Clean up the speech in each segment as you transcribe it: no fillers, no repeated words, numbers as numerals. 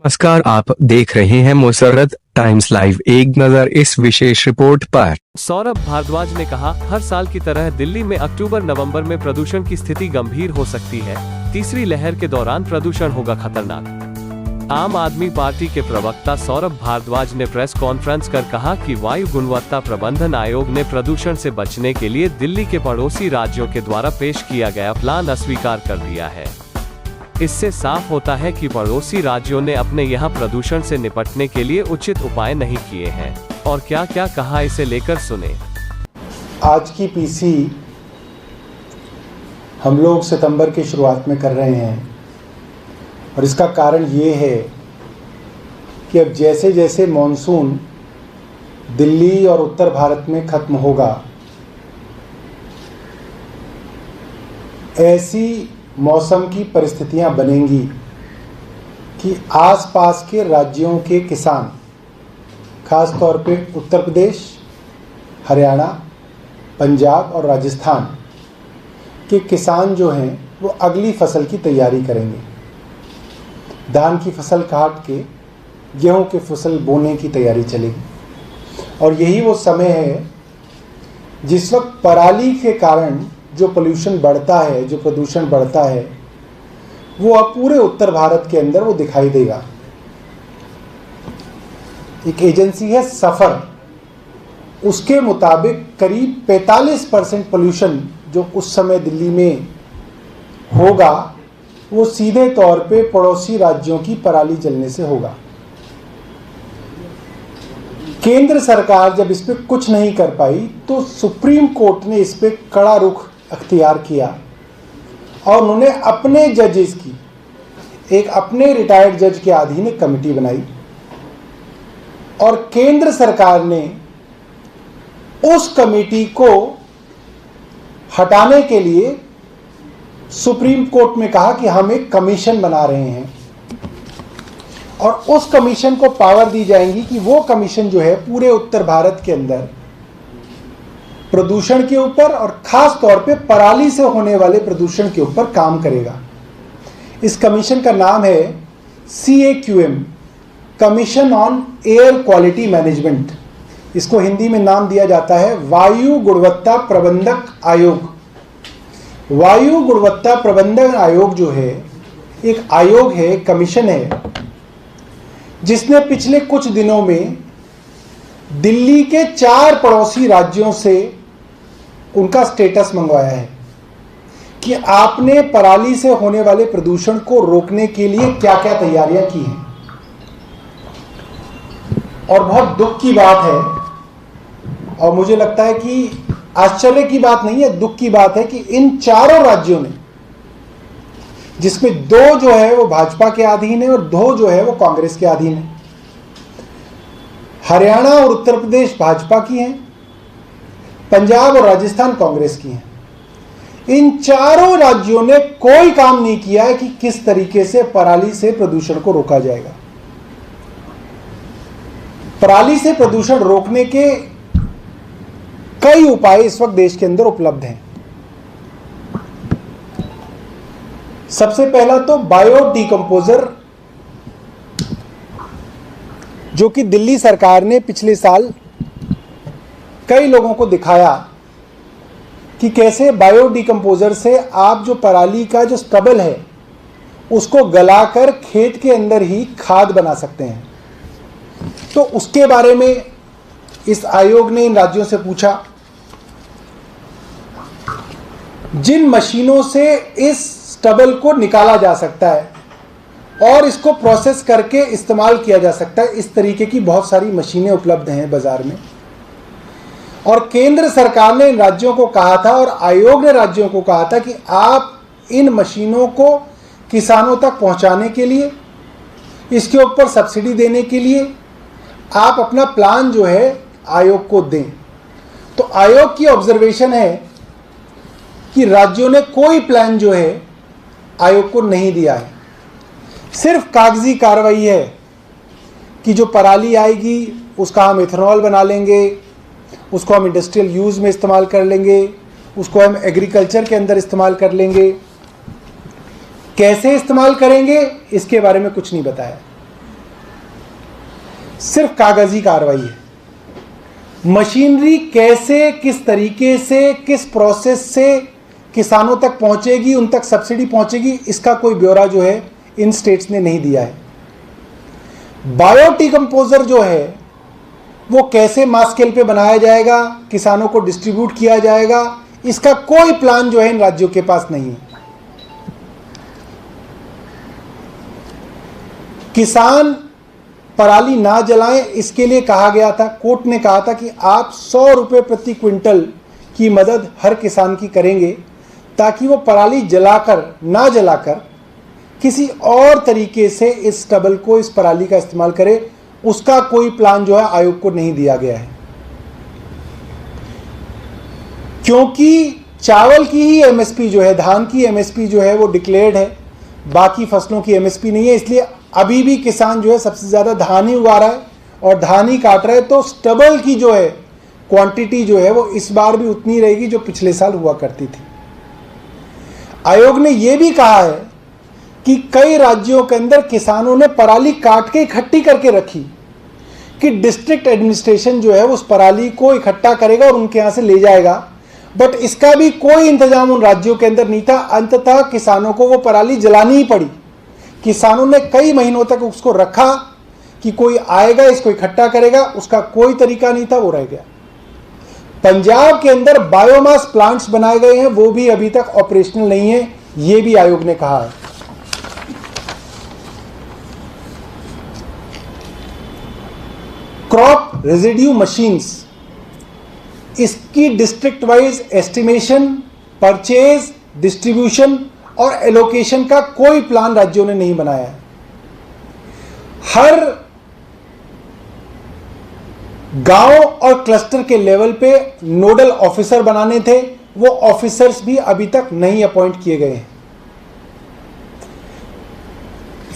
नमस्कार, आप देख रहे हैं मुसर्रत टाइम्स लाइव। एक नजर इस विशेष रिपोर्ट पर। सौरभ भारद्वाज ने कहा, हर साल की तरह दिल्ली में अक्टूबर-नवंबर में प्रदूषण की स्थिति गंभीर हो सकती है। तीसरी लहर के दौरान प्रदूषण होगा खतरनाक। आम आदमी पार्टी के प्रवक्ता सौरभ भारद्वाज ने प्रेस कॉन्फ्रेंस कर कहा कि वायु गुणवत्ता प्रबंधन आयोग ने प्रदूषण से बचने के लिए दिल्ली के पड़ोसी राज्यों के द्वारा पेश किया गया प्लान अस्वीकार कर दिया है। इससे साफ होता है कि पड़ोसी राज्यों ने अपने यहाँ प्रदूषण से निपटने के लिए उचित उपाय नहीं किए हैं। और क्या क्या कहा, इसे लेकर सुने। आज की पीसी हम लोग सितंबर की शुरुआत में कर रहे हैं और इसका कारण ये है कि अब जैसे जैसे मॉनसून दिल्ली और उत्तर भारत में ख़त्म होगा, ऐसी मौसम की परिस्थितियां बनेंगी कि आसपास के राज्यों के किसान, खास तौर पे उत्तर प्रदेश, हरियाणा, पंजाब और राजस्थान के किसान जो हैं वो अगली फसल की तैयारी करेंगे। धान की फसल काट के गेहूं की फसल बोने की तैयारी चलेगी। और यही वो समय है जिस वक्त पराली के कारण जो पोल्यूशन बढ़ता है, जो प्रदूषण बढ़ता है, वो अब पूरे उत्तर भारत के अंदर वो दिखाई देगा। एक एजेंसी है सफर, उसके मुताबिक करीब 45% पोल्यूशन जो उस समय दिल्ली में होगा वो सीधे तौर पे पड़ोसी राज्यों की पराली जलने से होगा। केंद्र सरकार जब इस पे कुछ नहीं कर पाई तो सुप्रीम कोर्ट ने इस पे कड़ा रुख अख्तियार किया और उन्होंने अपने जजेस की, एक अपने रिटायर्ड जज के अधीन एक कमेटी बनाई और केंद्र सरकार ने उस कमेटी को हटाने के लिए सुप्रीम कोर्ट में कहा कि हम एक कमीशन बना रहे हैं और उस कमीशन को पावर दी जाएंगी कि वो कमीशन जो है पूरे उत्तर भारत के अंदर प्रदूषण के ऊपर और खास तौर पे पराली से होने वाले प्रदूषण के ऊपर काम करेगा। इस कमीशन का नाम है CAQM, commission on air quality management. इसको हिंदी में नाम दिया जाता है वायु गुणवत्ता प्रबंधक आयोग। वायु गुणवत्ता प्रबंधन आयोग जो है एक आयोग है, कमीशन है, जिसने पिछले कुछ दिनों में दिल्ली के 4 पड़ोसी राज्यों से उनका स्टेटस मंगवाया है कि आपने पराली से होने वाले प्रदूषण को रोकने के लिए क्या क्या तैयारियां की हैं। और बहुत दुख की बात है और मुझे लगता है कि आश्चर्य की बात नहीं है, दुख की बात है कि इन चारों राज्यों ने, जिसमें 2 जो है वो भाजपा के अधीन है और 2 जो है वो कांग्रेस के अधीन है। हरियाणा और उत्तर प्रदेश भाजपा की हैं, पंजाब और राजस्थान कांग्रेस की हैं। इन चारों राज्यों ने कोई काम नहीं किया है कि किस तरीके से पराली से प्रदूषण को रोका जाएगा। पराली से प्रदूषण रोकने के कई उपाय इस वक्त देश के अंदर उपलब्ध हैं। सबसे पहला तो बायो डिकम्पोजर, जो कि दिल्ली सरकार ने पिछले साल कई लोगों को दिखाया कि कैसे बायो डिकम्पोजर से आप जो पराली का जो स्टबल है उसको गलाकर खेत के अंदर ही खाद बना सकते हैं। तो उसके बारे में इस आयोग ने इन राज्यों से पूछा। जिन मशीनों से इस स्टबल को निकाला जा सकता है और इसको प्रोसेस करके इस्तेमाल किया जा सकता है, इस तरीके की बहुत सारी मशीनें उपलब्ध हैं बाजार में। और केंद्र सरकार ने इन राज्यों को कहा था और आयोग ने राज्यों को कहा था कि आप इन मशीनों को किसानों तक पहुंचाने के लिए, इसके ऊपर सब्सिडी देने के लिए आप अपना प्लान जो है आयोग को दें। तो आयोग की ऑब्जर्वेशन है कि राज्यों ने कोई प्लान जो है आयोग को नहीं दिया है। सिर्फ कागजी कार्रवाई है कि जो पराली आएगी उसका हम इथेनॉल बना लेंगे, उसको हम इंडस्ट्रियल यूज़ में इस्तेमाल कर लेंगे, उसको हम एग्रीकल्चर के अंदर इस्तेमाल कर लेंगे। कैसे इस्तेमाल करेंगे इसके बारे में कुछ नहीं बताया। सिर्फ कागजी कार्रवाई है। मशीनरी कैसे, किस तरीके से, किस प्रोसेस से किसानों तक पहुंचेगी, उन तक सब्सिडी पहुंचेगी, इसका कोई ब्यौरा जो है इन स्टेट्स ने नहीं दिया है। बायो डिकम्पोजर जो है वो कैसे मास स्केल पे बनाया जाएगा, किसानों को डिस्ट्रीब्यूट किया जाएगा, इसका कोई प्लान जो है इन राज्यों के पास नहीं है। किसान पराली ना जलाएं, इसके लिए कहा गया था, कोर्ट ने कहा था कि आप 100 रुपये प्रति क्विंटल की मदद हर किसान की करेंगे, ताकि वो पराली ना जलाकर किसी और तरीके से इस स्टबल को, इस पराली का इस्तेमाल करे। उसका कोई प्लान जो है आयोग को नहीं दिया गया है, क्योंकि चावल की ही एमएसपी जो है, धान की एमएसपी जो है वो डिक्लेयर्ड है, बाकी फसलों की एमएसपी नहीं है। इसलिए अभी भी किसान जो है सबसे ज़्यादा धान ही उगा रहा है और धान ही काट रहा है। तो स्टबल की जो है क्वांटिटी जो है वो इस बार भी उतनी रहेगी जो पिछले साल हुआ करती थी। आयोग ने यह भी कहा है कि कई राज्यों के अंदर किसानों ने पराली काट के इकट्ठी करके रखी, कि डिस्ट्रिक्ट एडमिनिस्ट्रेशन जो है उस पराली को इकट्ठा करेगा और उनके यहाँ से ले जाएगा, बट इसका भी कोई इंतजाम उन राज्यों के अंदर नहीं था। अंततः किसानों को वो पराली जलानी ही पड़ी। किसानों ने कई महीनों तक उसको रखा कि कोई आएगा इसको इकट्ठा करेगा, उसका कोई तरीका नहीं था, वो रह गया। पंजाब के अंदर बायोमास प्लांट्स बनाए गए हैं, वो भी अभी तक ऑपरेशनल नहीं है, ये भी आयोग ने कहा है। क्रॉप रेजिड्यू मशीन्स, इसकी district wise estimation, purchase, distribution और एलोकेशन का कोई प्लान राज्यों ने नहीं बनाया है। हर गांव और क्लस्टर के लेवल पे नोडल ऑफिसर बनाने थे, वो ऑफिसर्स भी अभी तक नहीं अपॉइंट किए गए हैं।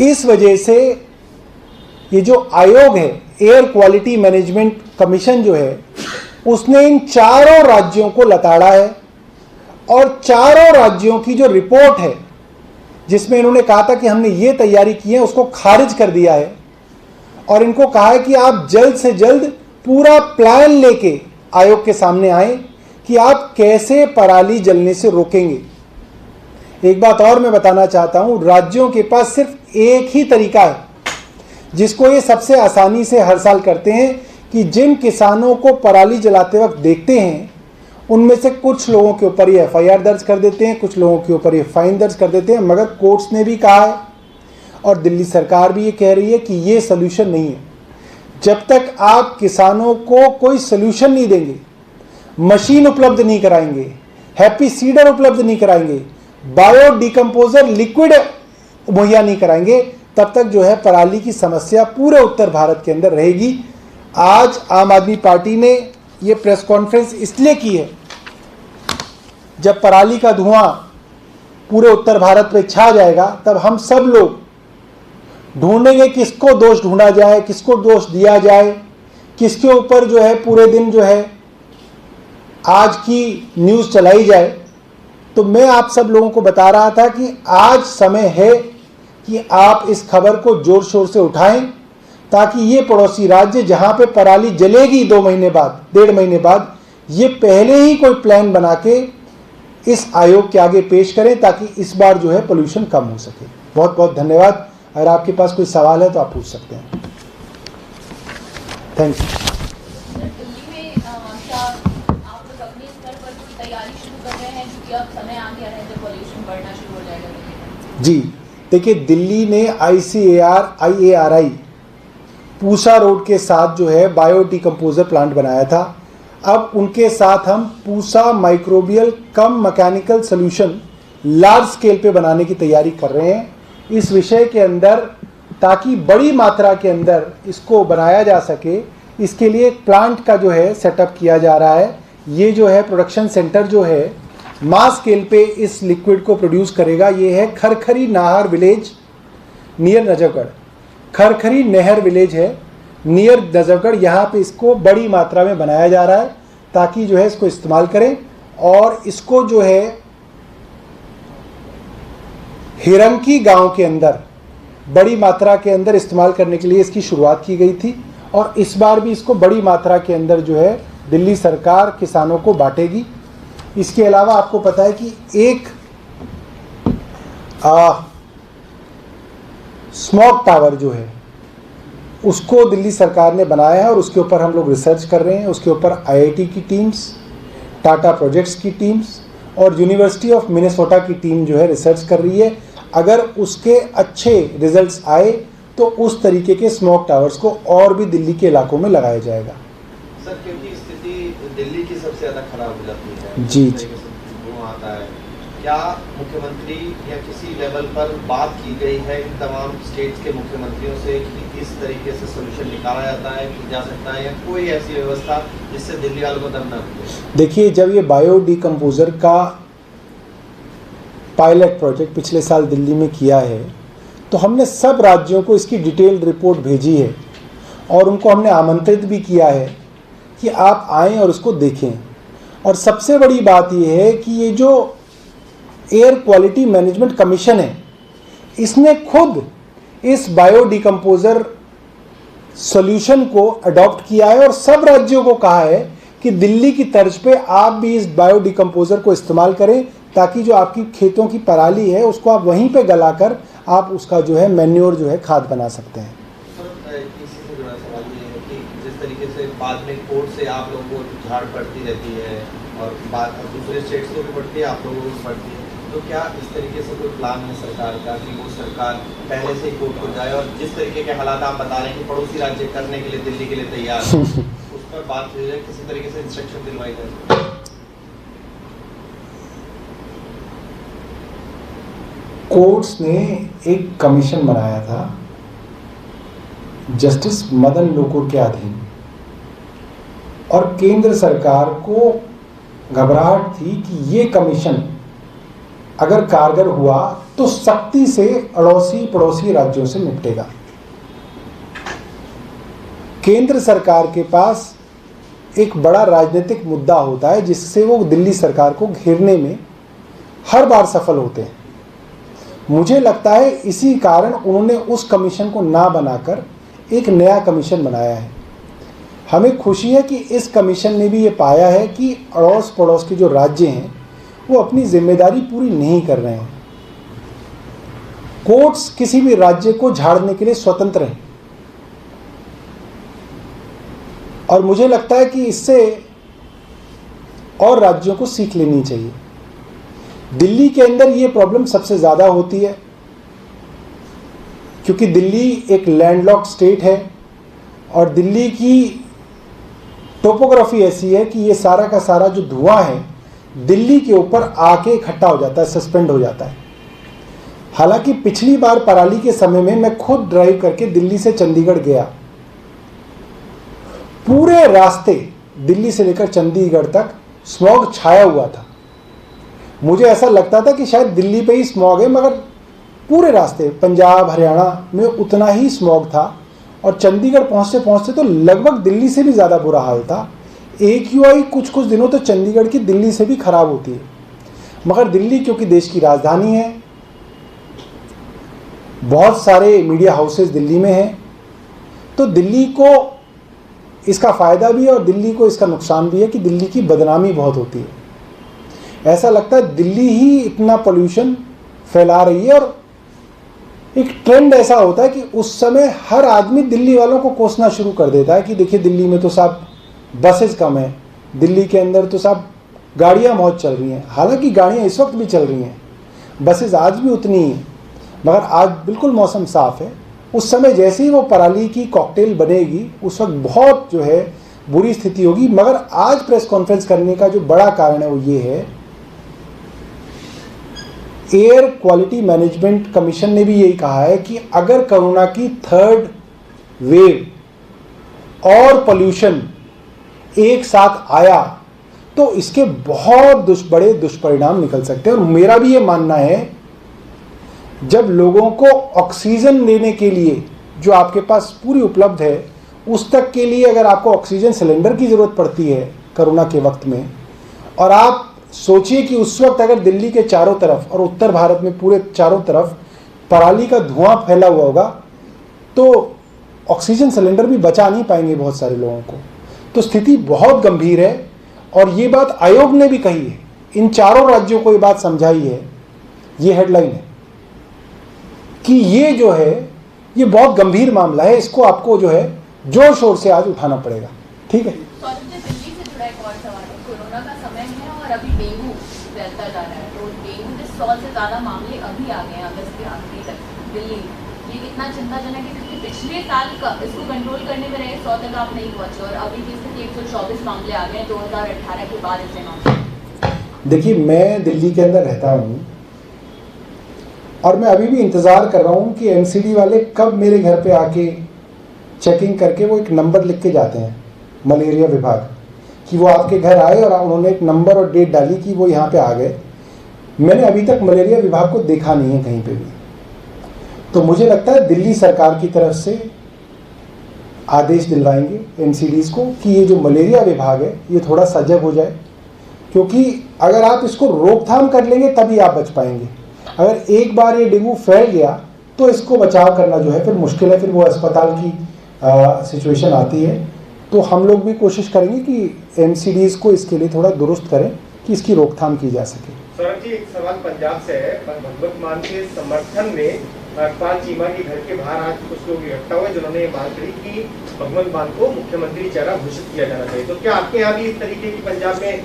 इस वजह से ये जो आयोग है, एयर क्वालिटी मैनेजमेंट कमीशन जो है, उसने इन चारों राज्यों को लताड़ा है और चारों राज्यों की जो रिपोर्ट है जिसमें इन्होंने कहा था कि हमने ये तैयारी की है, उसको खारिज कर दिया है और इनको कहा है कि आप जल्द से जल्द पूरा प्लान लेके आयोग के सामने आए कि आप कैसे पराली जलने से रोकेंगे। एक बात और मैं बताना चाहता हूं, राज्यों के पास सिर्फ एक ही तरीका है जिसको ये सबसे आसानी से हर साल करते हैं, कि जिन किसानों को पराली जलाते वक्त देखते हैं उनमें से कुछ लोगों के ऊपर ये एफआईआर दर्ज कर देते हैं, कुछ लोगों के ऊपर ये फाइन दर्ज कर देते हैं। मगर कोर्ट्स ने भी कहा है और दिल्ली सरकार भी ये कह रही है कि ये सोल्यूशन नहीं है। जब तक आप किसानों को कोई सोल्यूशन नहीं देंगे, मशीन उपलब्ध नहीं कराएंगे, हैप्पी सीडर उपलब्ध नहीं कराएंगे, बायो डिकम्पोजर लिक्विड मुहैया नहीं कराएंगे, तब तक जो है पराली की समस्या पूरे उत्तर भारत के अंदर रहेगी। आज आम आदमी पार्टी ने ये प्रेस कॉन्फ्रेंस इसलिए की है, जब पराली का धुआं पूरे उत्तर भारत में छा जाएगा तब हम सब लोग ढूंढेंगे किसको दोष ढूंढा जाए, किसको दोष दिया जाए, किसके ऊपर जो है पूरे दिन जो है आज की न्यूज़ चलाई जाए। तो मैं आप सब लोगों को बता रहा था कि आज समय है कि आप इस खबर को जोर शोर से उठाएं, ताकि ये पड़ोसी राज्य जहां पे पराली जलेगी 2 महीने बाद, 1.5 महीने बाद, ये पहले ही कोई प्लान बना के इस आयोग के आगे पेश करें, ताकि इस बार जो है पोल्यूशन कम हो सके। बहुत बहुत धन्यवाद। अगर आपके पास कोई सवाल है तो आप पूछ सकते हैं। Thank you. जी देखिए, दिल्ली ने ICAR-IARI पूसा रोड के साथ जो है बायो डिकम्पोजर प्लांट बनाया था। अब उनके साथ हम पूसा माइक्रोबियल कम मैकेनिकल सॉल्यूशन लार्ज स्केल पे बनाने की तैयारी कर रहे हैं इस विषय के अंदर, ताकि बड़ी मात्रा के अंदर इसको बनाया जा सके। इसके लिए एक प्लांट का जो है सेटअप किया जा रहा है। ये जो है प्रोडक्शन सेंटर जो है मास स्केल पे इस लिक्विड को प्रोड्यूस करेगा। ये है खरखरी नाहर विलेज नियर नजफगढ़। खरखरी नहर विलेज है नियर नजफगढ़, यहाँ पे इसको बड़ी मात्रा में बनाया जा रहा है ताकि जो है इसको इस्तेमाल करें। और इसको जो है हिरंकी गांव के अंदर बड़ी मात्रा के अंदर इस्तेमाल करने के लिए इसकी शुरुआत की गई थी और इस बार भी इसको बड़ी मात्रा के अंदर जो है दिल्ली सरकार किसानों को बांटेगी। इसके अलावा आपको पता है कि एक स्मॉग टावर जो है उसको दिल्ली सरकार ने बनाया है और उसके ऊपर हम लोग रिसर्च कर रहे हैं। उसके ऊपर आईआईटी की टीम्स, टाटा प्रोजेक्ट्स की टीम्स और यूनिवर्सिटी ऑफ मिनेसोटा की टीम जो है रिसर्च कर रही है। अगर उसके अच्छे रिजल्ट्स आए तो उस तरीके के स्मॉग टावर्स को और भी दिल्ली के इलाकों में लगाया जाएगा। सर, क्योंकि स्थिति दिल्ली की सबसे ज़्यादा खराब हो जाती है, जी धुआं आता है, क्या मुख्यमंत्री या किसी लेवल पर बात की गई है इन तमाम स्टेट्स के मुख्यमंत्रियों से कि इस तरीके से सोल्यूशन निकाला जाता है कि जा सकता है, या कोई ऐसी व्यवस्था जिससे दिल्ली वालों को दम न मिले? देखिए, जब ये बायो डिकम्पोजर का पायलट प्रोजेक्ट पिछले साल दिल्ली में किया है तो हमने सब राज्यों को इसकी डिटेल्ड रिपोर्ट भेजी है और उनको हमने आमंत्रित भी किया है कि आप आएँ और उसको देखें। और सबसे बड़ी बात यह है कि ये जो एयर क्वालिटी मैनेजमेंट कमीशन है इसने खुद इस बायो डिकम्पोजर सॉल्यूशन को अडॉप्ट किया है और सब राज्यों को कहा है कि दिल्ली की तर्ज पे आप भी इस बायो डिकम्पोजर को इस्तेमाल करें ताकि जो आपकी खेतों की पराली है उसको आप वहीं पे गलाकर आप उसका जो है मैन्योर जो है खाद बना सकते हैं। इसी से जुड़ा सवाल ये है कि जिस तरीके से बाद में कोर्ट से आप लोगों को झाड़ पड़ती रहती है और बाद दूसरे स्टेट्स को भी पड़ती है, आप लोगों को भी पड़ती है, तो क्या इस तरीके से कोई प्लान है सरकार का कि वो सरकार पहले से ही कोर्ट को जाए और जिस तरीके के हालात आप बता रहे हैं कि पड़ोसी राज्य करने के लिए दिल्ली के लिए तैयार है उस पर बात की जाए, किसी तरीके से इंस्ट्रक्शन दिलवाई जाए? कोर्ट्स ने एक कमीशन बनाया था जस्टिस मदन लोकुर के अधीन और केंद्र सरकार को घबराहट थी कि ये कमीशन अगर कारगर हुआ तो सख्ती से अड़ोसी पड़ोसी राज्यों से निपटेगा। केंद्र सरकार के पास एक बड़ा राजनीतिक मुद्दा होता है जिससे वो दिल्ली सरकार को घेरने में हर बार सफल होते हैं। मुझे लगता है इसी कारण उन्होंने उस कमीशन को ना बनाकर एक नया कमीशन बनाया है। हमें खुशी है कि इस कमीशन ने भी ये पाया है कि अड़ोस पड़ोस के जो राज्य हैं वो अपनी जिम्मेदारी पूरी नहीं कर रहे हैं। कोर्ट्स किसी भी राज्य को झाड़ने के लिए स्वतंत्र हैं और मुझे लगता है कि इससे और राज्यों को सीख लेनी चाहिए। दिल्ली के अंदर ये प्रॉब्लम सबसे ज़्यादा होती है क्योंकि दिल्ली एक लैंडलॉक्ड स्टेट है और दिल्ली की टोपोग्राफी ऐसी है कि ये सारा का सारा जो धुआं है दिल्ली के ऊपर आके इकट्ठा हो जाता है, सस्पेंड हो जाता है। हालांकि पिछली बार पराली के समय में मैं खुद ड्राइव करके दिल्ली से चंडीगढ़ गया, पूरे रास्ते दिल्ली से लेकर चंडीगढ़ तक स्मॉग छाया हुआ था। मुझे ऐसा लगता था कि शायद दिल्ली पे ही स्मॉग है, मगर पूरे रास्ते पंजाब हरियाणा में उतना ही स्मॉग था और चंडीगढ़ पहुँचते पहुँचते तो लगभग दिल्ली से भी ज़्यादा बुरा हाल था। AQI कुछ कुछ दिनों तो चंडीगढ़ की दिल्ली से भी ख़राब होती है, मगर दिल्ली क्योंकि देश की राजधानी है, बहुत सारे मीडिया हाउसेस दिल्ली में हैं, तो दिल्ली को इसका फ़ायदा भी है और दिल्ली को इसका नुकसान भी है कि दिल्ली की बदनामी बहुत होती है। ऐसा लगता है दिल्ली ही इतना पोल्यूशन फैला रही है और एक ट्रेंड ऐसा होता है कि उस समय हर आदमी दिल्ली वालों को कोसना शुरू कर देता है कि देखिए दिल्ली में तो साहब बसेस कम है, दिल्ली के अंदर तो साहब गाड़ियाँ बहुत चल रही हैं। हालांकि गाड़ियाँ इस वक्त भी चल रही हैं, बसेस आज भी उतनी ही हैं, मगर आज बिल्कुल मौसम साफ़ है। उस समय जैसे ही वो पराली की कॉकटेल बनेगी उस वक्त बहुत जो है बुरी स्थिति होगी। मगर आज प्रेस कॉन्फ्रेंस करने का जो बड़ा कारण है वो ये है, एयर क्वालिटी मैनेजमेंट कमीशन ने भी यही कहा है कि अगर कोरोना की थर्ड वेव और पोल्यूशन एक साथ आया तो इसके बहुत बड़े दुष्परिणाम निकल सकते हैं। और मेरा भी ये मानना है, जब लोगों को ऑक्सीजन लेने के लिए जो आपके पास पूरी उपलब्ध है, उस तक के लिए अगर आपको ऑक्सीजन सिलेंडर की ज़रूरत पड़ती है कोरोना के वक्त में, और आप सोचिए कि उस वक्त अगर दिल्ली के चारों तरफ और उत्तर भारत में पूरे चारों तरफ पराली का धुआं फैला हुआ होगा, तो ऑक्सीजन सिलेंडर भी बचा नहीं पाएंगे बहुत सारे लोगों को। तो स्थिति बहुत गंभीर है और ये बात आयोग ने भी कही है, इन चारों राज्यों को ये बात समझाई है, ये हेडलाइन है कि ये जो है ये बहुत गंभीर मामला है, इसको आपको जो है जोर शोर से आज उठाना पड़ेगा। ठीक है। दिल्ली से जुड़ा एक और सवाल है, कोरोना का समय है और अभी डेंगू फैलता जा रहा है, तो डेंगू के 100 से ज़्यादा मामले अभी आ गए हैं अगस्त के आखिरी तक दिल्ली में। ये कितना चिंताजनक है क्योंकि पिछले साल का इसको कंट्रोल करने में रहे 100 तक आप नहीं पहुंचे और अभी की स्थिति 124 मामले आ गए 2018 के बाद ऐसे मामले। देखिए, मैं दिल्ली के अंदर रहता हूँ और मैं अभी भी इंतज़ार कर रहा हूँ कि एमसीडी वाले कब मेरे घर पे आके चेकिंग करके वो एक नंबर लिख के जाते हैं मलेरिया विभाग, कि वो आपके घर आए और उन्होंने एक नंबर और डेट डाली कि वो यहाँ पे आ गए। मैंने अभी तक मलेरिया विभाग को देखा नहीं है कहीं पे भी। तो मुझे लगता है दिल्ली सरकार की तरफ से आदेश दिलवाएंगे एमसीडीज़ को कि ये जो मलेरिया विभाग है ये थोड़ा सजग हो जाए, क्योंकि अगर आप इसको रोकथाम कर लेंगे तभी आप बच पाएंगे। अगर एक बार ये डेंगू फैल गया तो इसको बचाव करना जो है फिर मुश्किल है, फिर वो अस्पताल की सिचुएशन आती है। तो हम लोग भी कोशिश करेंगे कि एमसीडीज़ को इसके लिए थोड़ा दुरुस्त करें कि इसकी रोकथाम की जा सके। सौरभ जी, एक सवाल पंजाब से है। भगवत मान के समर्थन में अखबार चीमा के घर के बाहर आज कुछ लोग इकट्ठा हुए जिन्होंने ये बात कही कि भगवंत मान को मुख्यमंत्री चेहरा घोषित किया जाना चाहिए। तो क्या आपके यहाँ भी इस तरीके की पंजाब में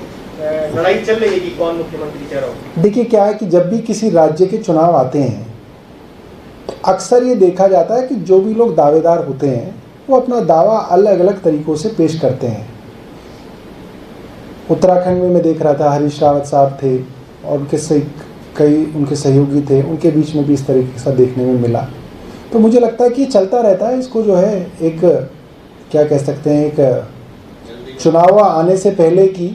लड़ाई चल रही है कि कौन मुख्यमंत्री चेहरा हो? देखिए, क्या है कि जब भी किसी राज्य के चुनाव आते हैं तो अक्सर ये देखा जाता है कि जो भी लोग दावेदार होते हैं वो अपना दावा अलग अलग तरीक़ों से पेश करते हैं। उत्तराखंड में मैं देख रहा था हरीश रावत साहब थे और उनके सहयोगी थे, उनके बीच में भी इस तरीके से देखने में मिला। तो मुझे लगता है कि चलता रहता है, इसको जो है एक क्या कह सकते हैं, एक चुनाव आने से पहले की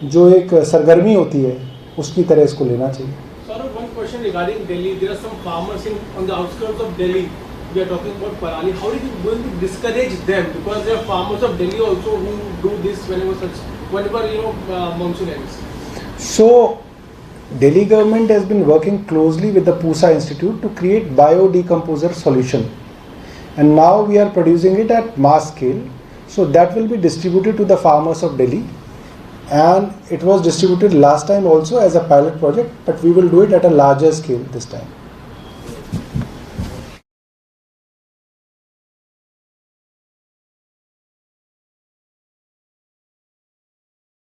जो एक सरगर्मी होती है उसकी तरह इसको लेना चाहिए। Sir, one question regarding Delhi. There are some farmers on the outskirts of Delhi. We are talking about Parali. How are you going to discourage them? Because there are farmers of Delhi also who do this whenever monsoon ends. So, Delhi government has been working closely with the Pusa Institute to create biodecomposer solution, and now we are producing it at mass scale. So that will be distributed to the farmers of Delhi, and it was distributed last time also as a pilot project, but we will do it at a larger scale this time.